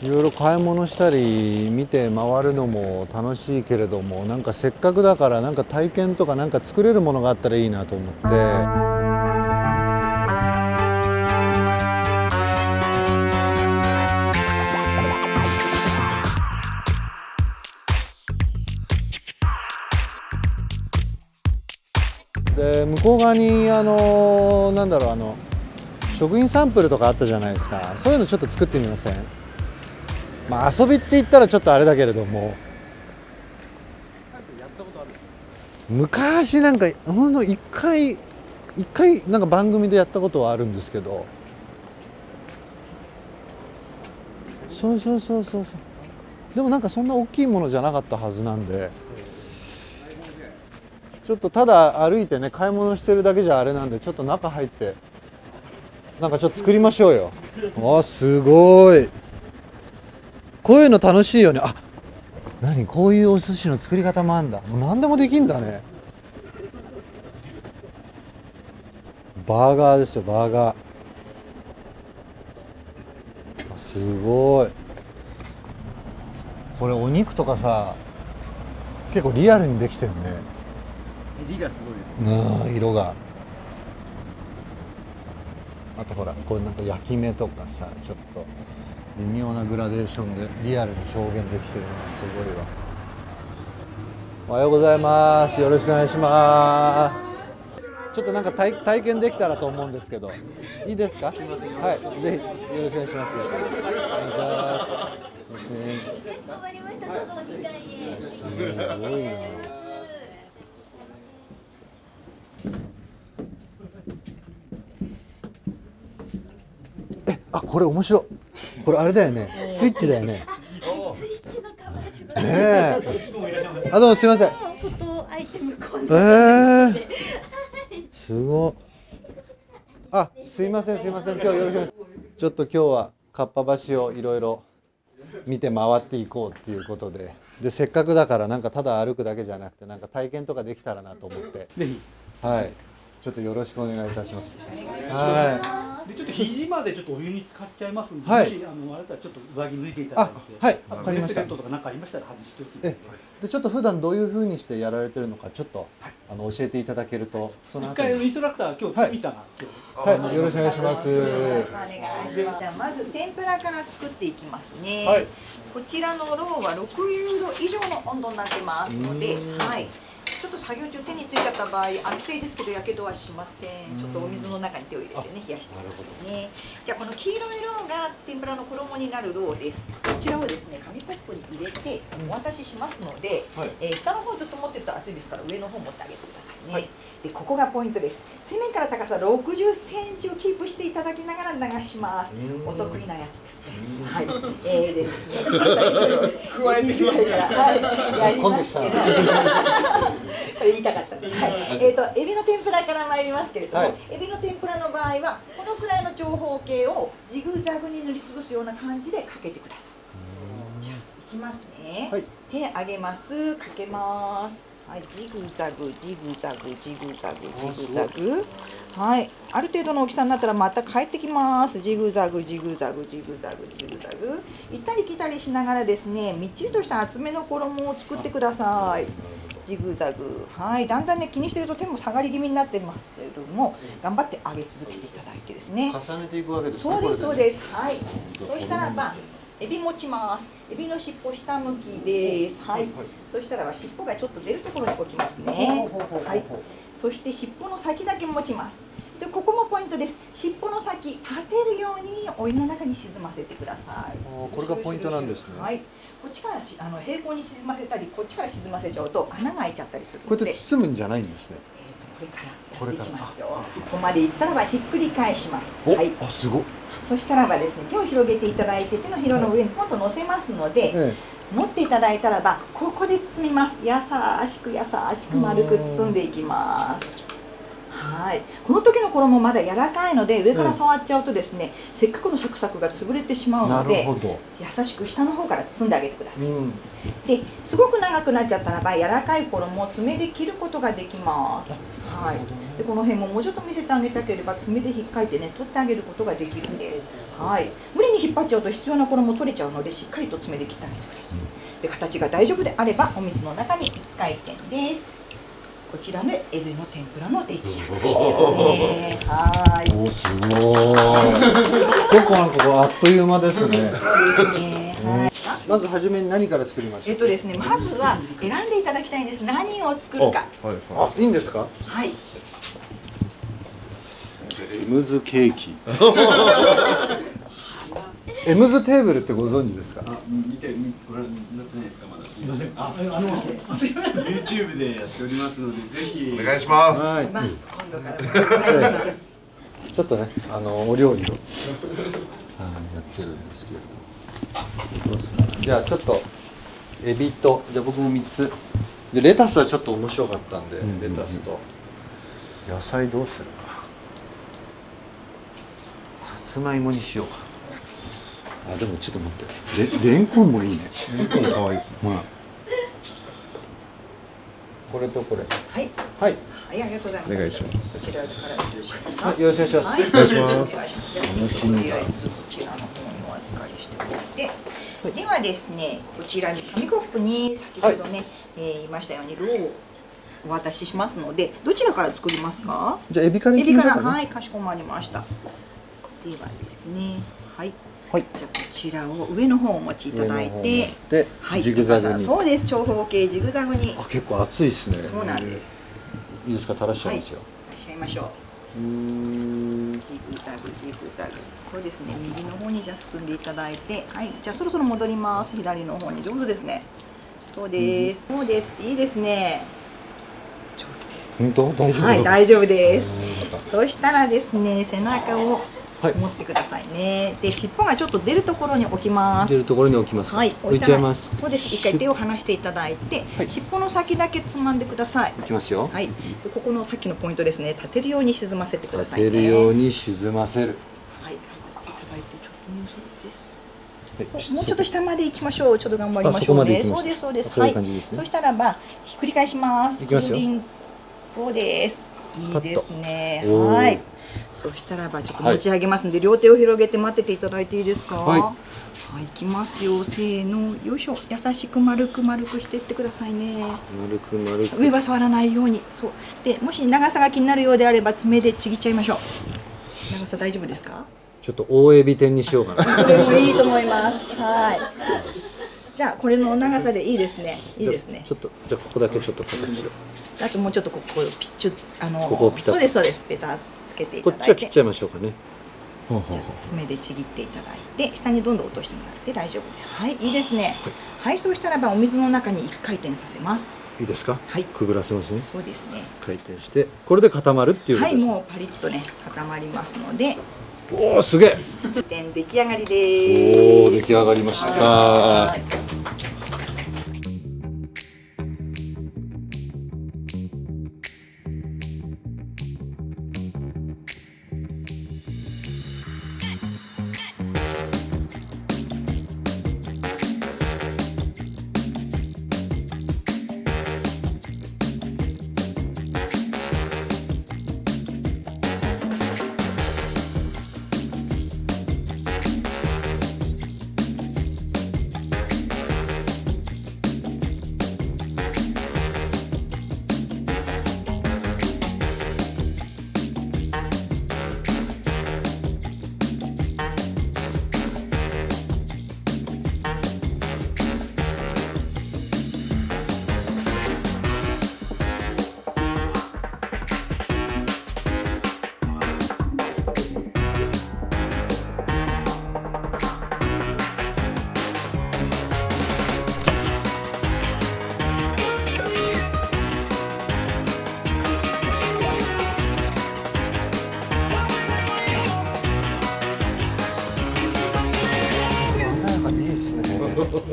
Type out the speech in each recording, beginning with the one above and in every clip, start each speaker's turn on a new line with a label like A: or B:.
A: いろいろ買い物したり見て回るのも楽しいけれども、なんかせっかくだからなんか体験とかなんか作れるものがあったらいいなと思って。で向こう側になんだろう、食品サンプルとかあったじゃないですか。そういうのちょっと作ってみません？まあ遊びって言ったらちょっとあれだけれども、昔なんかほんの一回なんか番組でやったことはあるんですけど、そうでもなんかそんな大きいものじゃなかったはずなんで、ちょっとただ歩いてね買い物してるだけじゃあれなんで、ちょっと中入ってなんかちょっと作りましょうよ。あ、すごい。こういうの楽しいよね。あ、何こういうお寿司の作り方もあんだ。もう何でもできんだね。バーガーですよ、バーガー。すごい。これお肉とかさ、結構リアルにできてるね。
B: 照りがすごいですね。
A: 色が。あとほら、これなんか焼き目とかさ、ちょっと微妙なグラデーションでリアルに表現できてるのがすごいわ。おはようございます。よろしくお願いします。ちょっとなんか体験できたらと思うんですけど、いいですか？はい、ぜひよろしくお願いします。お願いします。
C: 頑張りました。どうぞお時間へ。
A: すごいな。あ、これ面白い。これあれだよね。スイッチだよね。
C: スイッチのカバーでございます。
A: ねえ。あ、どうもすみません。
C: フォトアイテムコーナー。
A: すごい。あ、すいません。今日よろしくお願いします。ちょっと今日はかっぱ橋をいろいろ見て回っていこうっていうことで、せっかくだからなんかただ歩くだけじゃなくてなんか体験とかできたらなと思って。
B: ぜひ。
A: はい。ちょっとよろしくお願いいたします。
B: はい。でちょっと肘までちょっとお湯に浸かっちゃいますんで、
A: はい、
B: もしあれだったらちょっと上着脱いでいただいて、
A: はい、わかりました。
B: ブレスレットとか何かありましたら外しておいていただいて。
A: でちょっと普段どういう風にしてやられてるのかちょっと、教えていただけると、
B: その一回インストラクター今日着いたな、
A: はい、よろしくお願いします。
D: よろしくお願いします。じゃあまず天ぷらから作っていきますね。
A: はい、
D: こちらのろうは6ユーロ以上の温度になってますので、はい。ちょっと作業中手についちゃった場合、熱いですけどやけどはしません。ちょっとお水の中に手を入れてね、冷やしてくださいね。じゃあこの黄色いろうが天ぷらの衣になるろうです。こちらをですね、紙コップに入れてお渡ししますので、下の方ずっと持ってると熱いですから上の方持ってあげてくださいね。はい、でここがポイントです。水面から高さ60センチをキープしていただきながら流します。お得意なやつですね。はい。でですね、加えてきますから、はい、やりますけど。言いたかったです。はい。エビの天ぷらから参りますけれども、エビの天ぷらの場合はこのくらいの長方形をジグザグに塗りつぶすような感じでかけてください。じゃあいきますね。はい、手上げます。かけます。はい、ジグザグジグザグジグザグジグザグ。はい、ある程度の大きさになったらまた帰ってきます。ジグザグジグザグジグザグジグザグ。行ったり来たりしながらですね、みっちりとした厚めの衣を作ってください。ジグザグ、はい、だんだんね気にしてると手も下がり気味になってますけれども、頑張って上げ続けていただいてですね。
A: 重ねていくわけですね。
D: そうです。はい。そしたらばエビ持ちます。エビの尻尾下向きです。はい。そしたらば尻尾がちょっと出るところに置きますね。はい。そして尻尾の先だけ持ちます。でここもポイントです。尻尾の先立てるようにお湯の中に沈ませてください。
A: これがポイントなんですね。
D: はい。こっちから平行に沈ませたり、こっちから沈ませちゃうと穴が開いちゃったりするので。
A: こうやって包むんじゃないんですね。
D: これからやっていきますよ。ここまでいったらばひっくり返します。
A: はい。あ、すごい。
D: そしたらばですね、手を広げていただいて手のひらの上にポンと乗せますので、持っていただいたらばここで包みます。優しく丸く包んでいきます。はい、この時の衣まだ柔らかいので上から触っちゃうとですね、せっかくのサクサクが潰れてしまうので優しく下の方から包んであげてください。ですごく長くなっちゃったらば柔らかい衣を爪で切ることができます。はい、でこの辺ももうちょっと見せてあげたければ爪で引っかいてね取ってあげることができるんです。はい、無理に引っ張っちゃうと必要な衣取れちゃうのでしっかりと爪で切ってあげてください。で形が大丈夫であればお水の中に1回転です。こちらのエビの天ぷらの出来上がりですね。はい。
A: おお、すごい。結構なんかこうあっという間ですね。
D: そうですね。はい。
A: まずはじめに何から作りました。
D: ですね、まずは選んでいただきたいんです。何を作るか。
A: あ、いいんですか。
D: はい。
A: エムズケーキ。エムズテーブルってご存知ですか。
E: ご覧になってないですか、まだ。すみません。YouTube でやっておりますので、ぜひ
F: お願いします。
A: はい。
D: 今度からお願いします。
A: ちょっとね、お料理をやってるんですけれども。どうですか。じゃあちょっとエビと、じゃあ僕も3つで、レタスはちょっと面白かったんで、レタスと野菜どうするか。さつまいもにしようか。あ、でもちょっと待って、レンコンもいいね。
F: レンコン可愛いですね。
A: これとこれ。
D: はい。
A: はい。
D: はい、ありがとうございます。
F: お願いします。
D: こちらからよろしいですか。
A: はい、よろしくお願いします。
D: はい、
F: お願いします
D: お願いします。楽しみだ。とりあえずこちらの方にお預かりしておいて、ではですね、こちらに紙コップに先ほどね、言いましたようにローをお渡ししますので、どちらから作りますか。
A: じゃあエビからい
D: エビから、
A: きましょうかね。
D: はい、かしこまりました。ではですね、はい。
A: はい。
D: じゃあこちらを上の方をお持ちいただいて、
A: で、
D: はい、
A: ジグザグに。
D: そうです、長方形ジグザグに。
A: あ、結構熱いですね。
D: そうなんです。
A: いいですか、垂らしちゃいますよ。
D: いらっしゃいましょう。ジグザグジグザグ。そうですね。右の方にじゃあ進んでいただいて、はい。じゃあそろそろ戻ります。左の方に上手ですね。そうです。そうです。いいですね。上手です。
A: 本当、大丈夫。
D: はい、大丈夫です。そしたらですね、背中を
A: はい
D: 持ってくださいね。で、尻尾がちょっと出るところに置きます
A: 出。るところに置きますか。
D: はい、
A: 置いちゃいます。
D: そうです。一回手を離していただいて、
A: はい
D: 尻尾の先だけつまんでください。
A: いきますよ。
D: はい。で、ここのさっきのポイントですね。立てるように沈ませてくださいね。
A: 立てるように沈ませる。
D: はい、頑張っていただいて、ちょっとそうです。
A: はい
D: そうもうちょっと下まで行きましょう。ちょっと頑張りましょうね。
A: あそこまで行きました
D: そうです、そうです。
A: こういう感じですね
D: そしたらば、ひっくり返します。
A: いきますよ
D: グリンそうです。いいですね。
A: パッとおー
D: はい。そしたらば、ちょっと持ち上げますので、両手を広げて待ってていただいていいですか。
A: はい
D: はい、いきますよ。せーの、よいしょ。優しく丸く丸くしていってくださいね。
A: 丸く丸く。
D: 上は触らないように。そう。で、もし長さが気になるようであれば、爪でちぎっちゃいましょう。長さ大丈夫ですか。
A: ちょっと大エビ天にしようかな。
D: それもいいと思います。はい。じゃあこれの長さでいいですね。いいですね。
A: ちょっと、じゃあここだけちょっと形を。
D: あともうちょっとここピッチュ
A: ここをピタッ
D: そうですそうです。ペタッつけていた
A: こ
D: だいて。
A: っちは切っちゃいましょうかね。ほうほうほう。
D: 爪でちぎっていただいて下にどんどん落としてもらって大丈夫です。はい、いいですね。はい、そうしたらばお水の中に1回転させます。
A: いいですか。
D: はい
A: くぐらせますね。
D: そうですね。
A: 回転して、これで固まるっていうこ
D: はい、
A: とです。
D: もうパリッとね固まりますので、
A: おお、すげえ。
D: 点出来上がりです。
A: おお、出来上がりました。
D: はい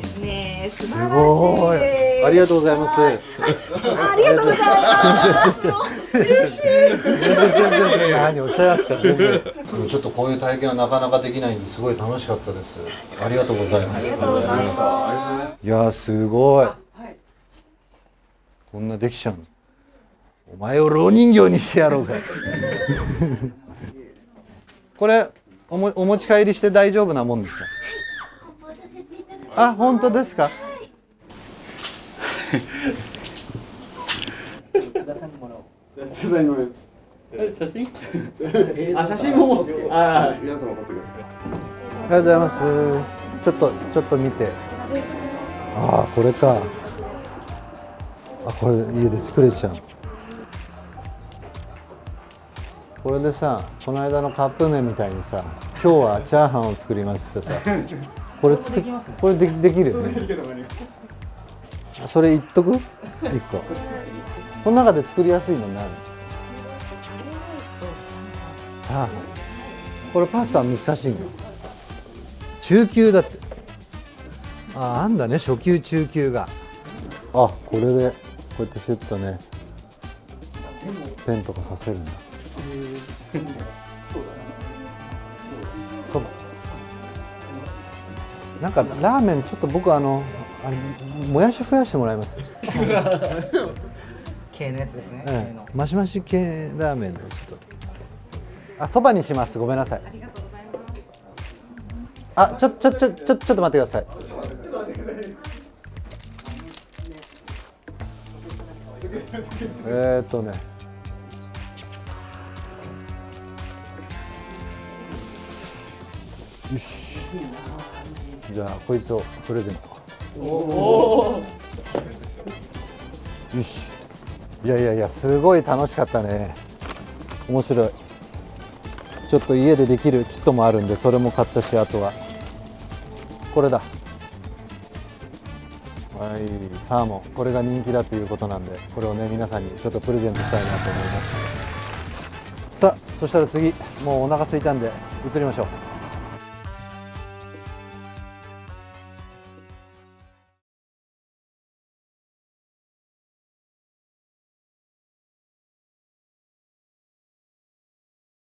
D: ですね。素晴らしい
A: ごい。
D: です。
A: ありがとうございます。
D: ありがとうございます。嬉しい。
A: 全然何おっしゃいますか。全然。ちょっとこういう体験はなかなかできないんですごい楽しかったです。ありがとうございます。
D: ありがとうございます。
A: いやーすごい。こんなできちゃうの。お前を蝋人形にしてやろうかこれお持ち帰りして大丈夫なもんですか？
C: 梱包させていただきます。
A: あ、本当ですか？
B: 津田さんにもらおう。
E: 手伝いのです
B: 写真？あ、写真も。ああ、
E: 皆様持ってください。
A: ありがとうございます。ちょっと見て。ああ、これか。あ、これ家で作れちゃう。これでさ、この間のカップ麺みたいにさ、今日はチャーハンを作りますってさ、これできるよね。それ言っとく？一個。この中で作りやすいのになるんですか？チャーハン。これパスタは難しいの？中級だって。あ、あんだね、初級中級が。あ、これでこうやってシュッとね、ペンとかさせるんだ。そう。なんかラーメンちょっと僕あれもやし増やしてもらいます。
B: 系のやつですね。
A: ええ、マシマシ系ラーメンでちょっと。あ、そばにします。ごめんなさい。あ、ちょっと待ってください。ね。よし。じゃあこいつをプレゼント。よし。いやすごい楽しかったね。面白い。ちょっと家でできるキットもあるんでそれも買ったし、あとはこれだ。はい、サーモン、これが人気だということなんで、これをね皆さんにちょっとプレゼントしたいなと思います。さあ、そしたら次、もうお腹空いたんで移りましょう。